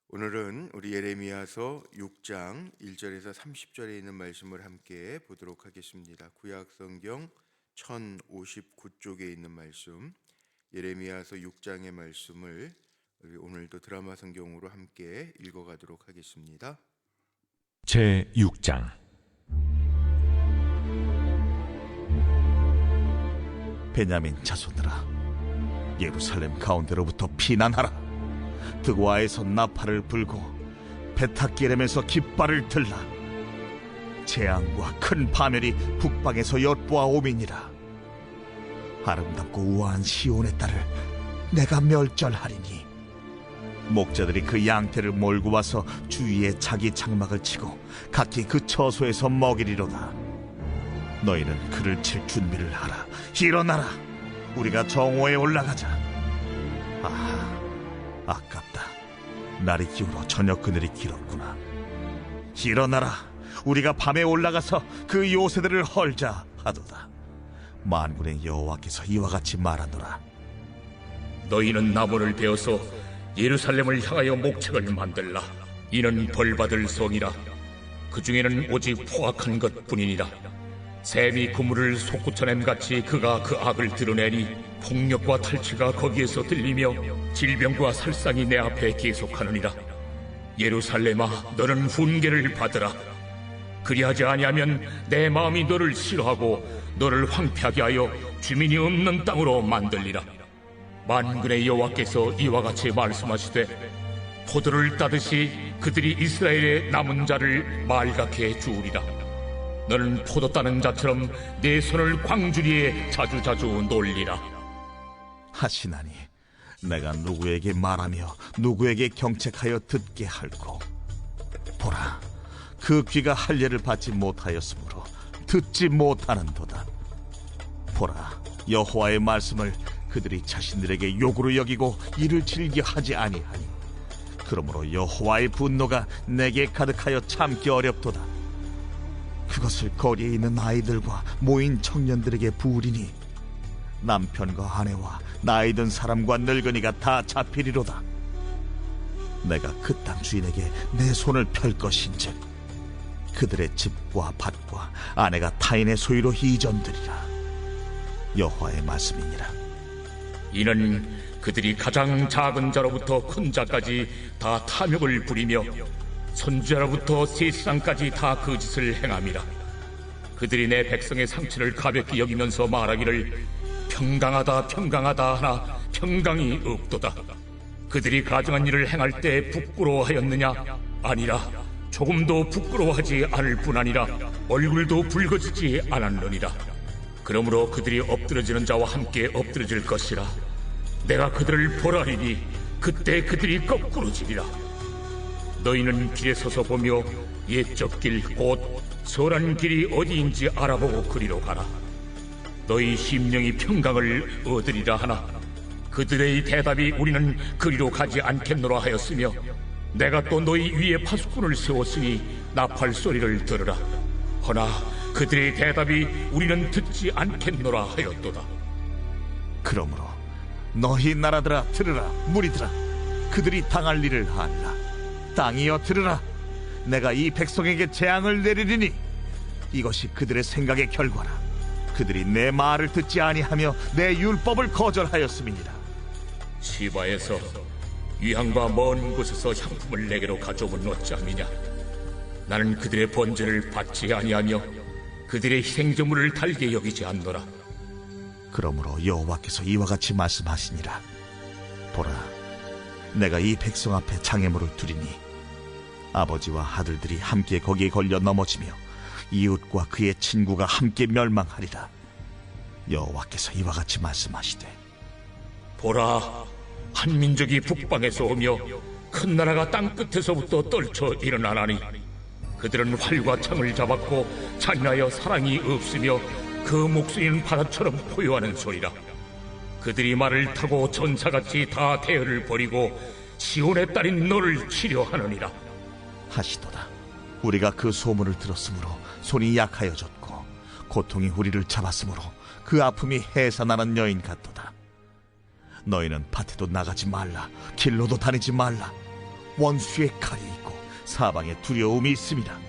오늘은 우리 예레미야서 6장 1절에서 30절에 있는 말씀을 함께 보도록 하겠습니다. 구약 성경 1059쪽에 있는 말씀, 예레미야서 6장의 말씀을 우리 오늘도 드라마 성경으로 함께 읽어가도록 하겠습니다. 제 6장. 베냐민 자손들아, 예루살렘 가운데로부터 피난하라. 드고아에서 나팔을 불고 베타기렘에서 깃발을 들라. 재앙과 큰 파멸이 북방에서 엿보아 오미니라. 아름답고 우아한 시온의 딸을 내가 멸절하리니 목자들이 그 양떼를 몰고 와서 주위에 자기 장막을 치고 각기 그 처소에서 먹이리로다. 너희는 그를 칠 준비를 하라. 일어나라, 우리가 정오에 올라가자. 아하, 아깝다. 날이 기울어 저녁 그늘이 길었구나. 일어나라, 우리가 밤에 올라가서 그 요새들을 헐자 하도다. 만군의 여호와께서 이와 같이 말하노라. 너희는 나무를 베어서 예루살렘을 향하여 목책을 만들라. 이는 벌받을 성이라. 그 중에는 오직 포악한 것뿐이니라. 샘이 그물을 솟구쳐냄같이 그가 그 악을 드러내니 폭력과 탈취가 거기에서 들리며 질병과 살상이 내 앞에 계속하느니라. 예루살렘아, 너는 훈계를 받으라. 그리하지 아니하면 내 마음이 너를 싫어하고 너를 황폐하게 하여 주민이 없는 땅으로 만들리라. 만군의 여호와께서 이와 같이 말씀하시되 포도를 따듯이 그들이 이스라엘의 남은 자를 말갛게 주우리라. 너는 포도 따는 자처럼 내 손을 광주리에 자주자주 놀리라. 하시나니 내가 누구에게 말하며 누구에게 경책하여 듣게 할꼬. 보라, 그 귀가 할례를 받지 못하였으므로 듣지 못하는도다. 보라, 여호와의 말씀을 그들이 자신들에게 욕으로 여기고 이를 즐겨하지 아니하니 그러므로 여호와의 분노가 내게 가득하여 참기 어렵도다. 그것을 거리에 있는 아이들과 모인 청년들에게 부으리니 남편과 아내와 나이 든 사람과 늙은이가 다 잡히리로다. 내가 그 땅 주인에게 내 손을 펼 것인즉 그들의 집과 밭과 아내가 타인의 소유로 이전되리라. 여호와의 말씀이니라. 이는 그들이 가장 작은 자로부터 큰 자까지 다 탐욕을 부리며 선지자로부터 세상까지 다 그 짓을 행함이라. 그들이 내 백성의 상처를 가볍게 여기면서 말하기를 평강하다 평강하다 하나 평강이 없도다. 그들이 가증한 일을 행할 때 부끄러워하였느냐? 아니라 조금도 부끄러워하지 않을 뿐 아니라 얼굴도 붉어지지 않았느니라. 그러므로 그들이 엎드러지는 자와 함께 엎드러질 것이라. 내가 그들을 벌하리니 그때 그들이 거꾸로 지리라. 너희는 길에 서서 보며 옛적 길 곧 선한 길이 어디인지 알아보고 그리로 가라. 너희 심령이 평강을 얻으리라 하나 그들의 대답이 우리는 그리로 가지 않겠노라 하였으며 내가 또 너희 위에 파수꾼을 세웠으니 나팔 소리를 들으라. 허나 그들의 대답이 우리는 듣지 않겠노라 하였도다. 그러므로 너희 나라들아 들으라. 무리들아, 그들이 당할 일을 아니라. 땅이여 들으라. 내가 이 백성에게 재앙을 내리리니 이것이 그들의 생각의 결과라. 그들이 내 말을 듣지 아니하며 내 율법을 거절하였음이니라. 시바에서 위향과 먼 곳에서 향품을 내게로 가져오면 어찌함이냐. 나는 그들의 번제를 받지 아니하며 그들의 희생제물을 달게 여기지 않노라. 그러므로 여호와께서 이와 같이 말씀하시니라. 보라, 내가 이 백성 앞에 장애물을 두리니 아버지와 아들들이 함께 거기에 걸려 넘어지며 이웃과 그의 친구가 함께 멸망하리라. 여호와께서 이와 같이 말씀하시되 보라, 한 민족이 북방에서 오며 큰 나라가 땅끝에서부터 떨쳐 일어나나니 그들은 활과 창을 잡았고 잔인하여 사랑이 없으며 그 목소리는 바다처럼 포효하는 소리라. 그들이 말을 타고 전사같이 다 대열을 벌이고 시온의 딸인 너를 치려하느니라. 하시도다. 우리가 그 소문을 들었으므로 손이 약하여졌고 고통이 우리를 잡았으므로 그 아픔이 해산하는 여인 같도다. 너희는 밭에도 나가지 말라. 길로도 다니지 말라. 원수의 칼이 있고 사방에 두려움이 있습니다.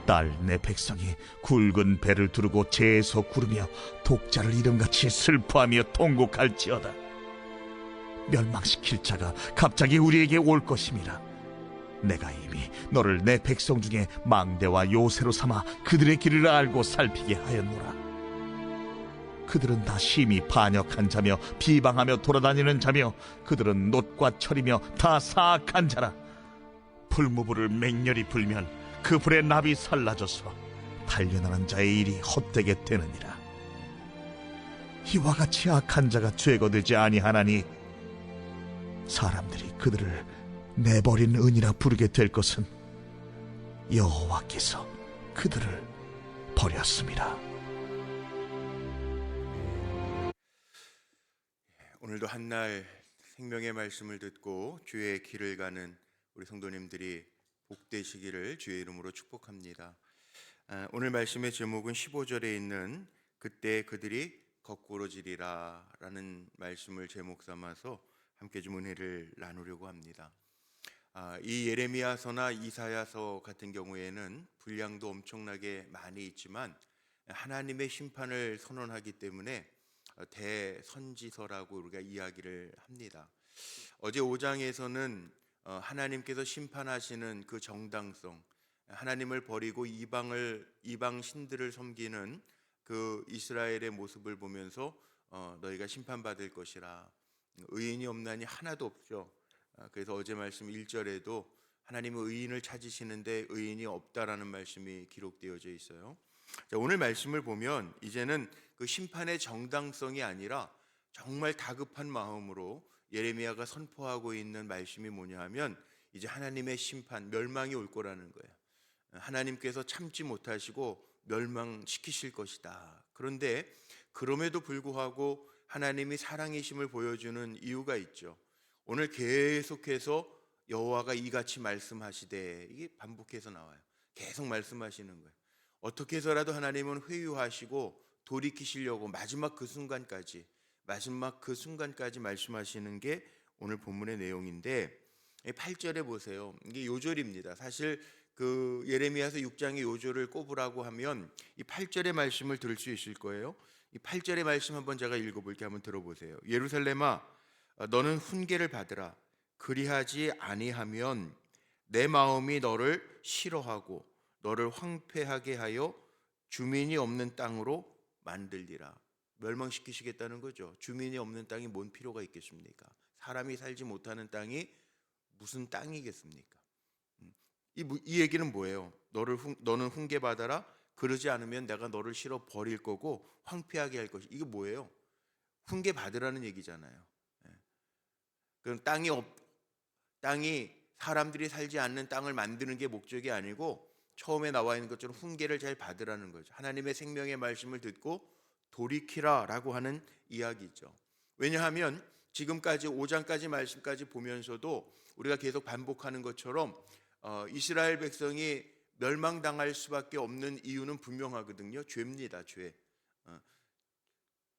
딸 내 백성이 굵은 배를 두르고 재에서 구르며 독자를 이름같이 슬퍼하며 통곡할지어다. 멸망시킬 자가 갑자기 우리에게 올 것임이라. 내가 이미 너를 내 백성 중에 망대와 요새로 삼아 그들의 길을 알고 살피게 하였노라. 그들은 다 심히 반역한 자며 비방하며 돌아다니는 자며 그들은 놋과 철이며 다 사악한 자라. 풀무불을 맹렬히 불면 그 불의 납이 살라져서 단련하는 자의 일이 헛되게 되느니라. 이와 같이 악한 자가 죄거되지 아니하나니 사람들이 그들을 내버린 은이라 부르게 될 것은 여호와께서 그들을 버렸습니다. 오늘도 한날 생명의 말씀을 듣고 주의 길을 가는 우리 성도님들이 복되시기를 주의 이름으로 축복합니다. 오늘 말씀의 제목은 15절에 있는 그때 그들이 거꾸로지리라 라는 말씀을 제목 삼아서 함께 좀 은혜를 나누려고 합니다. 이 예레미야서나 이사야서 같은 경우에는 분량도 엄청나게 많이 있지만 하나님의 심판을 선언하기 때문에 대선지서라고 우리가 이야기를 합니다. 어제 5장에서는 하나님께서 심판하시는 그 정당성, 하나님을 버리고 이방 신들을 섬기는 그 이스라엘의 모습을 보면서 너희가 심판받을 것이라. 의인이 없나니 하나도 없죠. 그래서 어제 말씀 1절에도 하나님은 의인을 찾으시는데 의인이 없다라는 말씀이 기록되어져 있어요. 자, 오늘 말씀을 보면 이제는 그 심판의 정당성이 아니라 정말 다급한 마음으로 예레미야가 선포하고 있는 말씀이 뭐냐 하면 이제 하나님의 심판, 멸망이 올 거라는 거예요. 하나님께서 참지 못하시고 멸망시키실 것이다. 그런데 그럼에도 불구하고 하나님이 사랑이심을 보여주는 이유가 있죠. 오늘 계속해서 여호와가 이같이 말씀하시되, 이게 반복해서 나와요. 계속 말씀하시는 거예요. 어떻게 해서라도 하나님은 회유하시고 돌이키시려고 마지막 그 순간까지 말씀하시는 게 오늘 본문의 내용인데, 8절에 보세요. 이게 요절입니다. 사실 그 예레미야서 6장의 요절을 꼽으라고 하면 이 8절의 말씀을 들을 수 있을 거예요. 이 8절의 말씀 한번 제가 읽어볼게요. 한번 들어보세요. 예루살렘아, 너는 훈계를 받으라. 그리하지 아니하면 내 마음이 너를 싫어하고 너를 황폐하게 하여 주민이 없는 땅으로 만들리라. 멸망시키시겠다는 거죠. 주민이 없는 땅이 뭔 필요가 있겠습니까? 사람이 살지 못하는 땅이 무슨 땅이겠습니까? 이 얘기는 뭐예요? 너는 훈계받아라. 그러지 않으면 내가 너를 싫어 버릴 거고 황폐하게 할 것이. 이게 뭐예요? 훈계받으라는 얘기잖아요. 그럼 땅이 사람들이 살지 않는 땅을 만드는 게 목적이 아니고 처음에 나와 있는 것처럼 훈계를 잘 받으라는 거죠. 하나님의 생명의 말씀을 듣고 돌이키라라고 하는 이야기죠. 왜냐하면 지금까지 5장까지 말씀까지 보면서도 우리가 계속 반복하는 것처럼 이스라엘 백성이 멸망당할 수밖에 없는 이유는 분명하거든요. 죄입니다.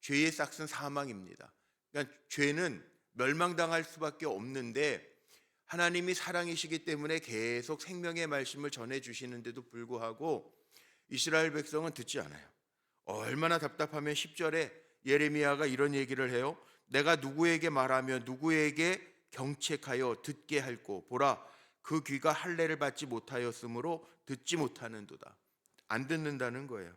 죄의 싹은 사망입니다. 그러니까 죄는 멸망당할 수밖에 없는데 하나님이 사랑이시기 때문에 계속 생명의 말씀을 전해주시는데도 불구하고 이스라엘 백성은 듣지 않아요. 얼마나 답답하면 10절에 예레미야가 이런 얘기를 해요. 내가 누구에게 말하며 누구에게 경책하여 듣게 할꼬. 보라, 그 귀가 할례를 받지 못하였으므로 듣지 못하는도다. 안 듣는다는 거예요.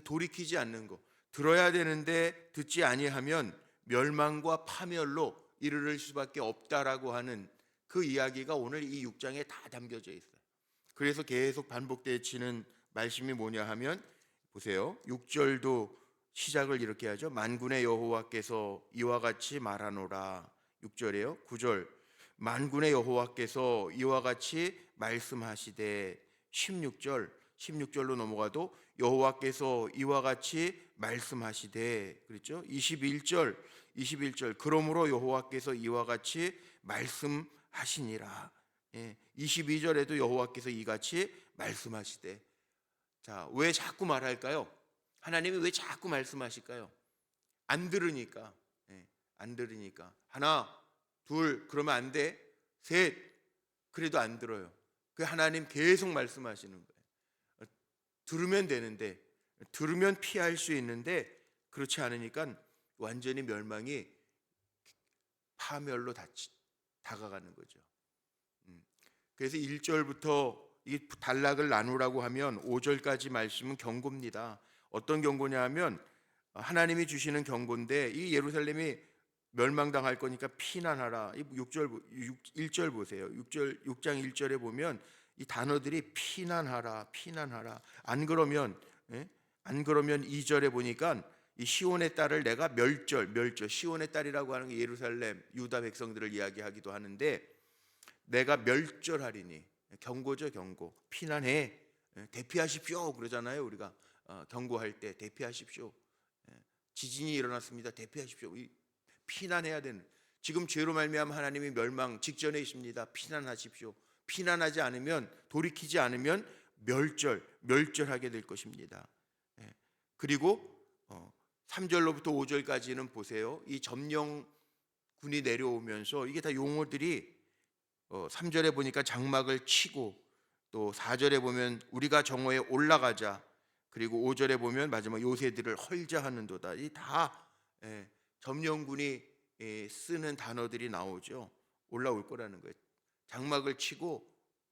돌이키지 않는 거. 들어야 되는데 듣지 아니하면 멸망과 파멸로 이르를 수밖에 없다라고 하는 그 이야기가 오늘 이 6장에 다 담겨져 있어요. 그래서 계속 반복되어지는 말씀이 뭐냐 하면 보세요. 6절도 시작을 이렇게 하죠. 만군의 여호와께서 이와 같이 말하노라. 6절이에요. 9절 만군의 여호와께서 이와 같이 말씀하시되 16절로 넘어가도 여호와께서 이와 같이 말씀하시되 그랬죠. 21절 그러므로 여호와께서 이와 같이 말씀하시니라. 22절에도 여호와께서 이같이 말씀하시되. 자, 왜 자꾸 말할까요? 하나님이 왜 자꾸 말씀하실까요? 안 들으니까. 하나, 둘 그러면 안 돼. 셋, 그래도 안 들어요. 그 하나님 계속 말씀하시는 거예요. 들으면 되는데, 들으면 피할 수 있는데 그렇지 않으니까 완전히 멸망이 파멸로 다가가는 거죠. 그래서 1절부터 이 단락을 나누라고 하면 5절까지 말씀은 경고입니다. 어떤 경고냐 하면 하나님이 주시는 경고인데, 이 예루살렘이 멸망당할 거니까 피난하라. 이 1절 보세요. 6장 1절에 보면 이 단어들이 피난하라, 피난하라. 안 그러면 2절에 보니까 이 시온의 딸을 내가 멸절. 시온의 딸이라고 하는 게 예루살렘 유다 백성들을 이야기하기도 하는데, 내가 멸절하리니, 경고죠, 경고. 피난해, 대피하십시오 그러잖아요. 우리가 경고할 때 대피하십시오. 지진이 일어났습니다, 대피하십시오. 피난해야 되는, 지금 죄로 말미암아 하나님이 멸망 직전에 있습니다. 피난하십시오. 피난하지 않으면, 돌이키지 않으면 멸절하게 될 것입니다. 그리고 3절로부터 5절까지는 보세요. 이 점령군이 내려오면서 이게 다 용어들이 3절에 보니까 장막을 치고, 또 4절에 보면 우리가 정오에 올라가자, 그리고 5절에 보면 마지막 요새들을 헐자 하는도다. 이 다 점령군이 쓰는 단어들이 나오죠. 올라올 거라는 거예요. 장막을 치고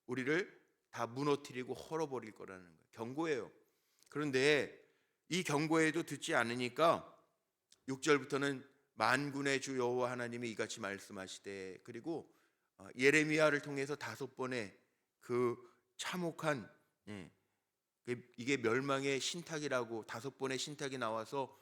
우리를 다 무너뜨리고 헐어버릴 거라는 거예요. 경고예요. 그런데 이 경고에도 듣지 않으니까 6절부터는 만군의 주 여호와 하나님이 이같이 말씀하시되, 그리고 예레미야를 통해서 5번의 그 참혹한, 이게 멸망의 신탁이라고 5번의 신탁이 나와서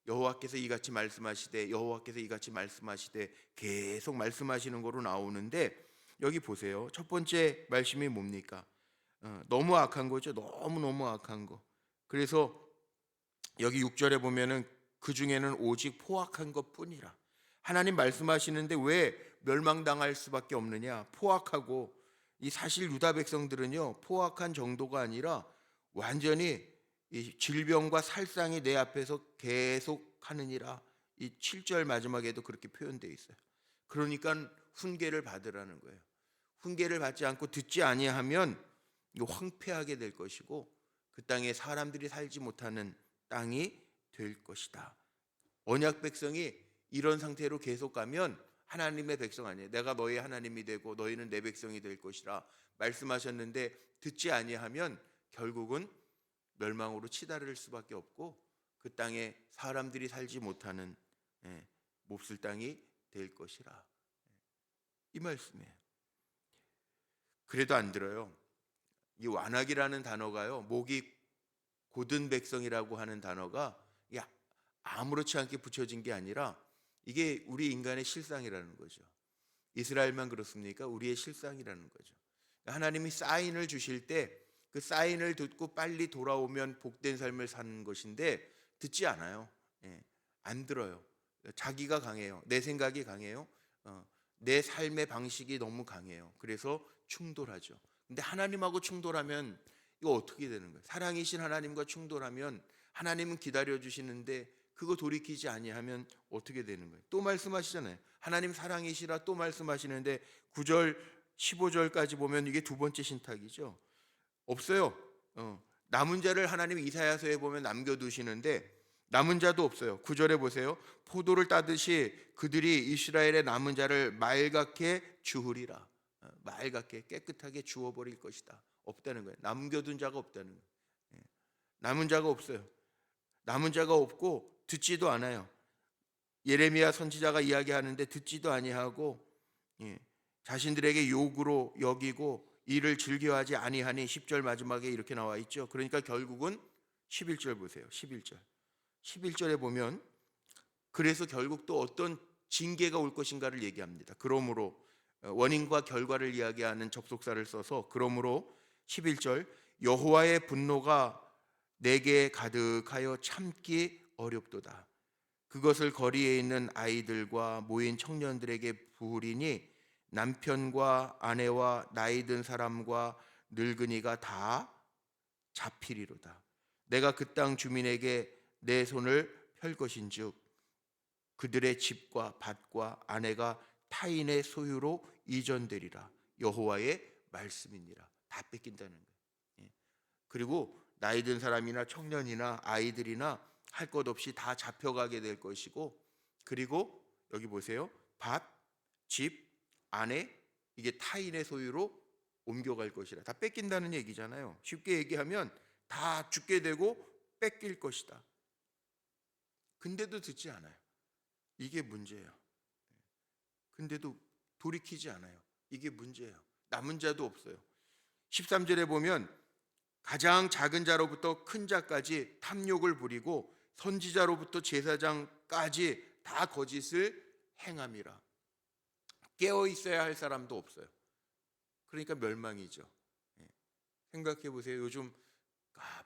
여호와께서 이같이 말씀하시되, 여호와께서 이같이 말씀하시되 계속 말씀하시는 거로 나오는데, 여기 보세요. 첫 번째 말씀이 뭡니까? 너무 악한 거죠. 너무 악한 거. 그래서 여기 6절에 보면은 그 중에는 오직 포악한 것뿐이라. 하나님 말씀하시는데 왜 멸망당할 수밖에 없느냐? 포악하고, 이 사실 유다 백성들은요, 포악한 정도가 아니라 완전히 이 질병과 살상이 내 앞에서 계속 하느니라. 이 7절 마지막에도 그렇게 표현되어 있어요. 그러니까 훈계를 받으라는 거예요. 훈계를 받지 않고 듣지 아니하면 이거 황폐하게 될 것이고, 그 땅에 사람들이 살지 못하는 땅이 될 것이다. 언약 백성이 이런 상태로 계속 가면 하나님의 백성 아니에요. 내가 너희 하나님이 되고 너희는 내 백성이 될 것이라 말씀하셨는데 듣지 아니하면 결국은 멸망으로 치달을 수밖에 없고, 그 땅에 사람들이 살지 못하는 몹쓸 땅이 될 것이라, 이 말씀이에요. 그래도 안 들어요. 이 완악이라는 단어가요, 목이 곧은 백성이라고 하는 단어가 아무렇지 않게 붙여진 게 아니라 이게 우리 인간의 실상이라는 거죠. 이스라엘만 그렇습니까? 우리의 실상이라는 거죠. 하나님이 사인을 주실 때 그 사인을 듣고 빨리 돌아오면 복된 삶을 사는 것인데 듣지 않아요. 안 들어요. 자기가 강해요. 내 생각이 강해요. 내 삶의 방식이 너무 강해요. 그래서 충돌하죠. 근데 하나님하고 충돌하면 이거 어떻게 되는 거예요? 사랑이신 하나님과 충돌하면 하나님은 기다려주시는데 그거 돌이키지 아니하면 어떻게 되는 거예요? 또 말씀하시잖아요. 하나님 사랑이시라 또 말씀하시는데 9절 15절까지 보면 이게 두 번째 신탁이죠. 없어요. 남은 자를 하나님이 이사야서에 보면 남겨두시는데 남은 자도 없어요. 9절에 보세요. 포도를 따듯이 그들이 이스라엘의 남은 자를 맑게 주으리라. 맑게 깨끗하게 주워버릴 것이다. 없다는 거예요. 남겨둔 자가 없다는 거예요. 남은 자가 없어요. 남은 자가 없고 듣지도 않아요. 예레미야 선지자가 이야기하는데 듣지도 아니하고 자신들에게 욕으로 여기고 이를 즐겨하지 아니하니 10절 마지막에 이렇게 나와 있죠. 그러니까 결국은 11절 보세요. 11절에 보면 그래서 결국 또 어떤 징계가 올 것인가를 얘기합니다. 그러므로 원인과 결과를 이야기하는 접속사를 써서 그러므로 11절 여호와의 분노가 내게 가득하여 참기 어렵도다. 그것을 거리에 있는 아이들과 모인 청년들에게 부으리니 남편과 아내와 나이 든 사람과 늙은이가 다 잡히리로다. 내가 그 땅 주민에게 내 손을 펼 것인즉 그들의 집과 밭과 아내가 타인의 소유로 이전되리라. 여호와의 말씀이니라. 다 뺏긴다는 거예요. 예. 그리고 나이 든 사람이나 청년이나 아이들이나 할 것 없이 다 잡혀가게 될 것이고, 그리고 여기 보세요. 밭, 집, 아내, 이게 타인의 소유로 옮겨갈 것이라. 다 뺏긴다는 얘기잖아요. 쉽게 얘기하면 다 죽게 되고 뺏길 것이다. 근데도 듣지 않아요. 이게 문제예요. 근데도 돌이키지 않아요. 이게 문제예요. 남은 자도 없어요. 13절에 보면 가장 작은 자로부터 큰 자까지 탐욕을 부리고 선지자로부터 제사장까지 다 거짓을 행함이라. 깨어 있어야 할 사람도 없어요. 그러니까 멸망이죠. 생각해 보세요. 요즘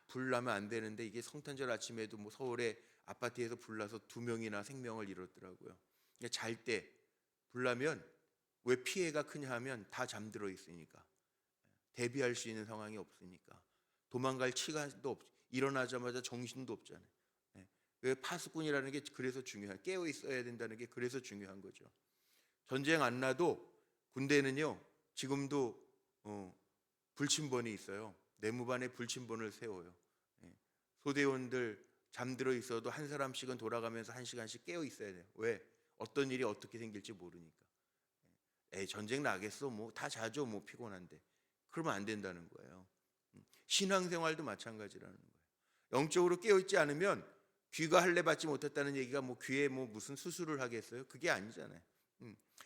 불 나면 안 되는데 이게 성탄절 아침에도 뭐 서울에 아파트에서 불 나서 2명이나 생명을 잃었더라고요. 잘 때 불 나면 왜 피해가 크냐 하면 다 잠들어 있으니까, 대비할 수 있는 상황이 없으니까, 도망갈 시간도 없, 일어나자마자 정신도 없잖아요. 왜 파수꾼이라는 게 그래서 중요한, 깨어 있어야 된다는 게 그래서 중요한 거죠. 전쟁 안 나도 군대는요 지금도 불침번이 있어요. 내무반에 불침번을 세워요. 소대원들 잠들어 있어도 한 사람씩은 돌아가면서 1시간씩 깨어 있어야 돼요. 왜? 어떤 일이 어떻게 생길지 모르니까. 전쟁 나겠어, 뭐 다 자죠, 뭐 피곤한데. 그러면 안 된다는 거예요. 신앙생활도 마찬가지라는 거예요. 영적으로 깨어 있지 않으면 귀가 할례 받지 못했다는 얘기가 뭐 귀에 뭐 무슨 수술을 하겠어요? 그게 아니잖아요.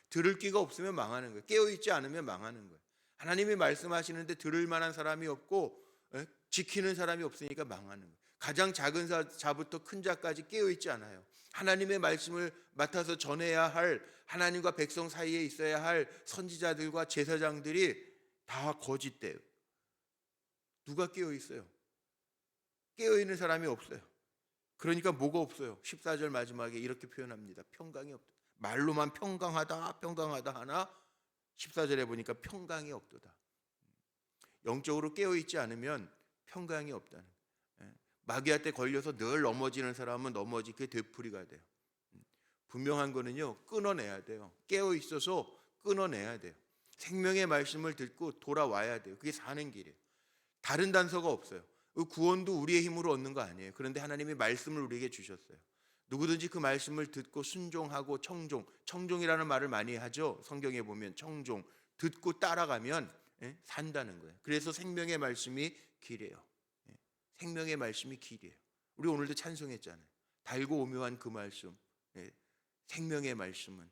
들을 귀가 없으면 망하는 거예요. 깨어 있지 않으면 망하는 거예요. 하나님이 말씀하시는데 들을 만한 사람이 없고 지키는 사람이 없으니까 망하는 거예요. 가장 작은 자부터 큰 자까지 깨어 있지 않아요. 하나님의 말씀을 맡아서 전해야 할, 하나님과 백성 사이에 있어야 할 선지자들과 제사장들이 다 거짓돼요. 누가 깨어 있어요? 깨어 있는 사람이 없어요. 그러니까 뭐가 없어요? 14절 마지막에 이렇게 표현합니다. 평강이 없다. 말로만 평강하다 하나 14절에 보니까 평강이 없도다. 영적으로 깨어 있지 않으면 평강이 없다는 거예요. 마귀한테 걸려서 늘 넘어지는 사람은 그게 되풀이가 돼요. 분명한 거는요, 끊어내야 돼요. 깨어 있어서 끊어내야 돼요. 생명의 말씀을 듣고 돌아와야 돼요. 그게 사는 길이에요. 다른 단서가 없어요. 구원도 우리의 힘으로 얻는 거 아니에요. 그런데 하나님이 말씀을 우리에게 주셨어요. 누구든지 그 말씀을 듣고 순종하고 청종이라는 말을 많이 하죠. 성경에 보면 청종, 듣고 따라가면 산다는 거예요. 그래서 생명의 말씀이 길이에요. 생명의 말씀이 길이에요. 우리 오늘도 찬송했잖아요. 달고 오묘한 그 말씀, 생명의 말씀은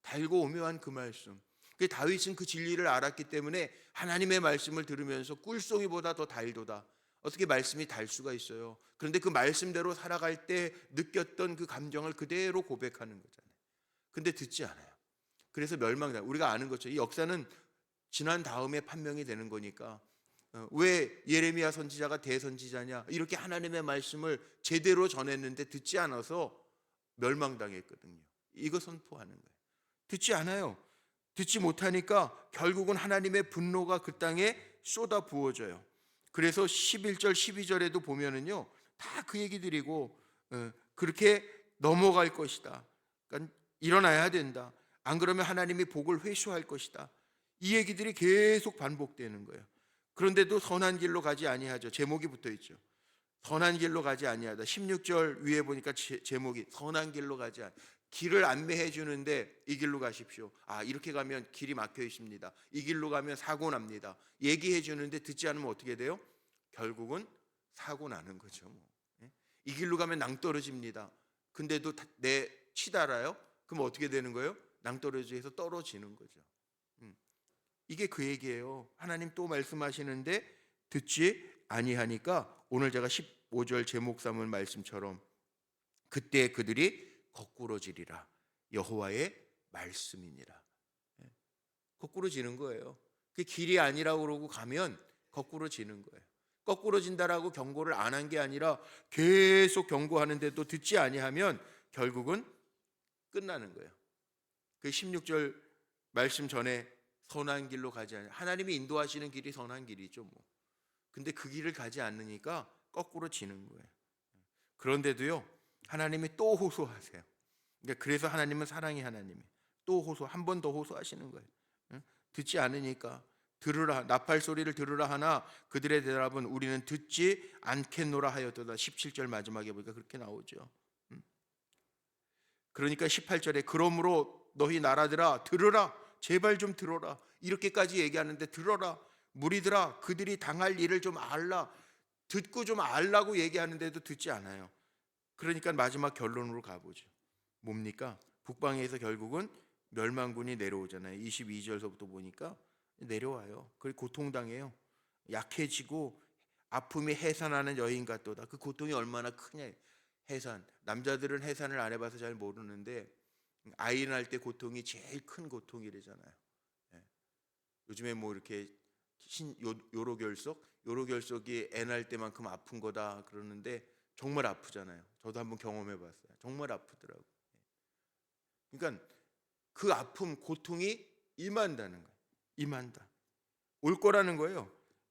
달고 오묘한 그 말씀. 그 다윗은 그 진리를 알았기 때문에 하나님의 말씀을 들으면서 꿀송이보다 더 달도다. 어떻게 말씀이 달 수가 있어요? 그런데 그 말씀대로 살아갈 때 느꼈던 그 감정을 그대로 고백하는 거잖아요. 근데 듣지 않아요. 그래서 멸망다. 우리가 아는 것처럼 이 역사는 지난 다음에 판명이 되는 거니까, 왜 예레미야 선지자가 대선지자냐, 이렇게 하나님의 말씀을 제대로 전했는데 듣지 않아서 멸망당했거든요. 이거 선포하는 거예요. 듣지 않아요. 듣지 못하니까 결국은 하나님의 분노가 그 땅에 쏟아 부어져요. 그래서 11절 12절에도 보면은요 다 그 얘기 드리고 그렇게 넘어갈 것이다. 그러니까 일어나야 된다. 안 그러면 하나님이 복을 회수할 것이다. 이 얘기들이 계속 반복되는 거예요. 그런데도 선한 길로 가지 아니하죠. 제목이 붙어 있죠. 선한 길로 가지 아니하다. 16절 위에 보니까 제목이 선한 길로 가지 아니하다. 길을 안내해 주는데 이 길로 가십시오. 이렇게 가면 길이 막혀 있습니다. 이 길로 가면 사고 납니다. 얘기해 주는데 듣지 않으면 어떻게 돼요? 결국은 사고 나는 거죠. 이 길로 가면 낭떠러집니다. 근데도 내 치달아요? 그럼 어떻게 되는 거예요? 낭떠러지에서 떨어지는 거죠. 이게 그 얘기예요. 하나님 또 말씀하시는데 듣지 아니하니까 오늘 제가 15절 제목 삼은 말씀처럼 그때 그들이 거꾸로지리라. 여호와의 말씀이니라. 거꾸로지는 거예요. 그 길이 아니라고 그러고 가면 거꾸로지는 거예요. 거꾸로진다라고 경고를 안 한 게 아니라 계속 경고하는데도 듣지 아니하면 결국은 끝나는 거예요. 그 16절 말씀 전에 선한 길로 가지 않냐. 하나님이 인도하시는 길이 선한 길이죠, 뭐. 근데 그 길을 가지 않으니까 거꾸로 지는 거예요. 그런데도요, 하나님이 또 호소하세요. 그러니까 그래서 하나님은 사랑의 하나님이 또 한 번 더 호소하시는 거예요. 듣지 않으니까 들으라 나팔 소리를 들으라 하나 그들의 대답은 우리는 듣지 않겠노라 하였도다. 17절 마지막에 보니까 그렇게 나오죠. 그러니까 18절에 그러므로 너희 나라들아 들으라, 제발 좀 들어라, 이렇게까지 얘기하는데 들어라, 무리들아 그들이 당할 일을 좀 알라, 듣고 좀 알라고 얘기하는데도 듣지 않아요. 그러니까 마지막 결론으로 가보죠. 뭡니까? 북방에서 결국은 멸망군이 내려오잖아요. 22절서부터 보니까 내려와요. 그리고 고통당해요. 약해지고 아픔이 해산하는 여인 같도다. 그 고통이 얼마나 크냐. 해산. 남자들은 해산을 안 해봐서 잘 모르는데 아이 낳을 때 고통이 제일 큰 고통이래잖아요. 예. 요즘에 뭐 이렇게 요로결석이 애 낳을 때만큼 아픈 거다 그러는데 정말 아프잖아요. 저도 한번 경험해봤어요. 정말 아프더라고요. 그러니까 그 아픔, 고통이 임한다는 거예요. 임한다. 올 거라는 거예요.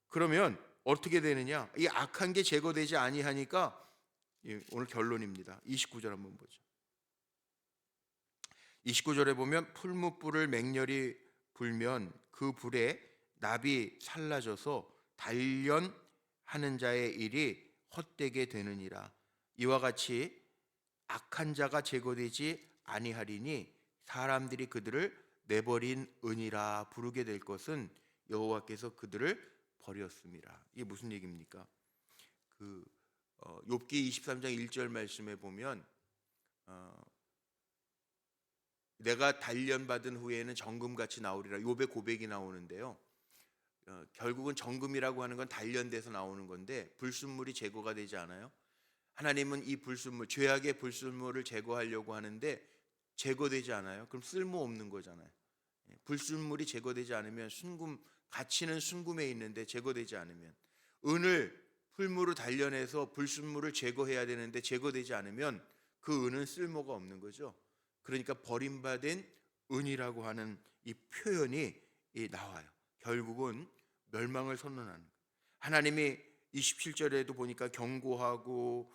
그러면 어떻게 되느냐? 이 악한 게 제거되지 아니하니까 오늘 결론입니다. 29절 한번 보죠. 29절에 보면 풀무불을 맹렬히 불면 그 불에 납이 살라져서 단련하는 자의 일이 헛되게 되느니라. 이와 같이 악한 자가 제거되지 아니하리니 사람들이 그들을 내버린 은이라 부르게 될 것은 여호와께서 그들을 버렸습니다. 이게 무슨 얘기입니까? 욥기 23장 1절 말씀에 보면 내가 단련받은 후에는 정금같이 나오리라, 욥의 고백이 나오는데요. 결국은 정금이라고 하는 건 단련돼서 나오는 건데 불순물이 제거가 되지 않아요. 하나님은 이 불순물, 죄악의 불순물을 제거하려고 하는데 제거되지 않아요. 그럼 쓸모없는 거잖아요. 불순물이 제거되지 않으면 가치는 순금에 있는데 제거되지 않으면, 은을 풀무로 단련해서 불순물을 제거해야 되는데 제거되지 않으면 그 은은 쓸모가 없는 거죠. 그러니까 버림받은 은이라고 하는 이 표현이 나와요. 결국은 멸망을 선언하는 거예요. 하나님이 27절에도 보니까 경고하고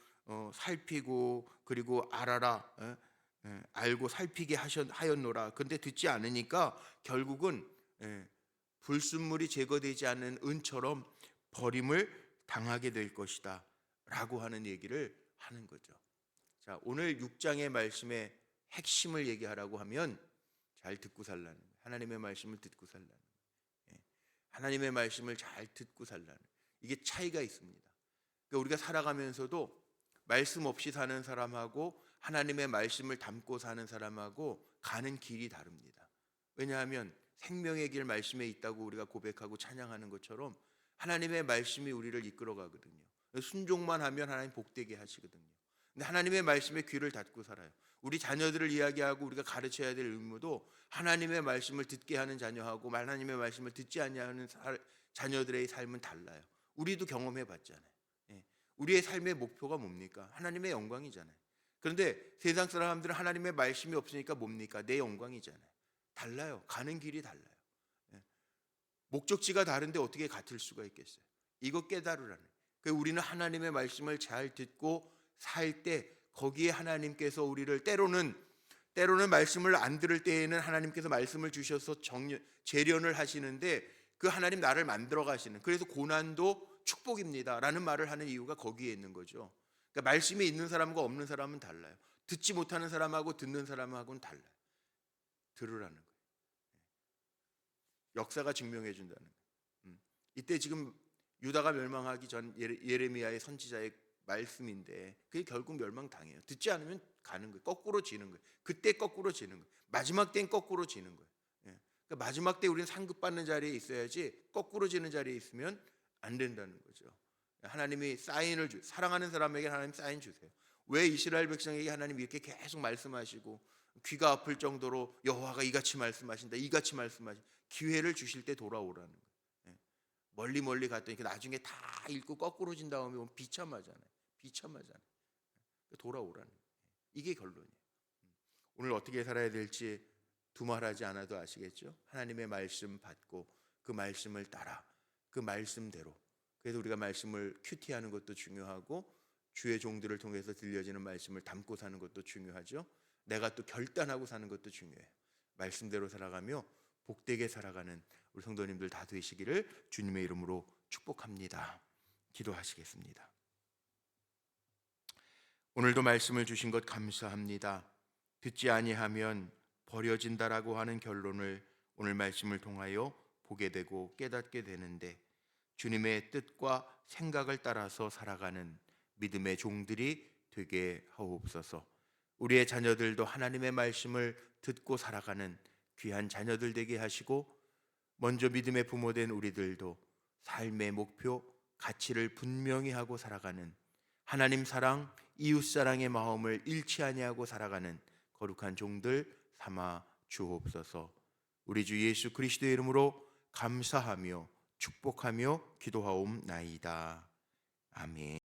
살피고 그리고 알아라, 알고 살피게 하였노라. 근데 듣지 않으니까 결국은 불순물이 제거되지 않는 은처럼 버림을 당하게 될 것이다 라고 하는 얘기를 하는 거죠. 자, 오늘 6장의 말씀의 핵심을 얘기하라고 하면 잘 듣고 살라는 거예요. 하나님의 말씀을 듣고 살라는 거예요. 하나님의 말씀을 잘 듣고 살라는, 이게 차이가 있습니다. 그러니까 우리가 살아가면서도 말씀 없이 사는 사람하고 하나님의 말씀을 담고 사는 사람하고 가는 길이 다릅니다. 왜냐하면 생명의 길 말씀에 있다고 우리가 고백하고 찬양하는 것처럼 하나님의 말씀이 우리를 이끌어 가거든요. 순종만 하면 하나님 복되게 하시거든요. 근데 하나님의 말씀에 귀를 닫고 살아요. 우리 자녀들을 이야기하고 우리가 가르쳐야 될 의무도 하나님의 말씀을 듣게 하는 자녀하고 하나님의 말씀을 듣지 않냐는 자녀들의 삶은 달라요. 우리도 경험해 봤잖아요. 우리의 삶의 목표가 뭡니까? 하나님의 영광이잖아요. 그런데 세상 사람들은 하나님의 말씀이 없으니까 뭡니까? 내 영광이잖아요. 달라요. 가는 길이 달라요. 목적지가 다른데 어떻게 같을 수가 있겠어요? 이거 깨달으라는. 그래서 우리는 하나님의 말씀을 잘 듣고 살 때 거기에 하나님께서 우리를 때로는 말씀을 안 들을 때에는 하나님께서 말씀을 주셔서 재련을 하시는데 그 하나님 나를 만들어 가시는, 그래서 고난도 축복입니다 라는 말을 하는 이유가 거기에 있는 거죠. 그러니까 말씀이 있는 사람과 없는 사람은 달라요. 듣지 못하는 사람하고 듣는 사람하고는 달라요. 들으라는 거예요. 역사가 증명해 준다는 거예요. 이때 지금 유다가 멸망하기 전 예레미야의 선지자의 말씀인데 그게 결국 멸망당해요. 듣지 않으면 가는 거예요. 거꾸로 지는 거예요. 그때 거꾸로 지는 거예요. 마지막 때는 거꾸로 지는 거예요. 그러니까 마지막 때 우리는 상급받는 자리에 있어야지 거꾸로 지는 자리에 있으면 안 된다는 거죠. 하나님이 사인을 사랑하는 사람에게 하나님 사인 주세요. 왜 이스라엘 백성에게 하나님 이렇게 계속 말씀하시고 귀가 아플 정도로 여호와가 이같이 말씀하신다, 이같이 말씀하신다, 기회를 주실 때 돌아오라는 거예요. 멀리 갔더니 나중에 다 읽고 거꾸로 진 다음에 오면 비참하잖아요. 돌아오라는 거예요. 이게 결론이에요. 오늘 어떻게 살아야 될지 두말하지 않아도 아시겠죠? 하나님의 말씀 받고 그 말씀을 따라 그 말씀대로. 그래서 우리가 말씀을 큐티하는 것도 중요하고 주의 종들을 통해서 들려지는 말씀을 담고 사는 것도 중요하죠. 내가 또 결단하고 사는 것도 중요해요. 말씀대로 살아가며 복되게 살아가는 우리 성도님들 다 되시기를 주님의 이름으로 축복합니다. 기도하시겠습니다. 오늘도 말씀을 주신 것 감사합니다. 듣지 아니하면 버려진다라고 하는 결론을 오늘 말씀을 통하여 보게 되고 깨닫게 되는데, 주님의 뜻과 생각을 따라서 살아가는 믿음의 종들이 되게 하옵소서. 우리의 자녀들도 하나님의 말씀을 듣고 살아가는 귀한 자녀들 되게 하시고, 먼저 믿음의 부모된 우리들도 삶의 목표, 가치를 분명히 하고 살아가는 하나님 사랑, 이웃 사랑의 마음을 잃지 아니하고 살아가는 거룩한 종들 삼아 주옵소서. 우리 주 예수 그리스도의 이름으로 감사하며 축복하며 기도하옵나이다. 아멘.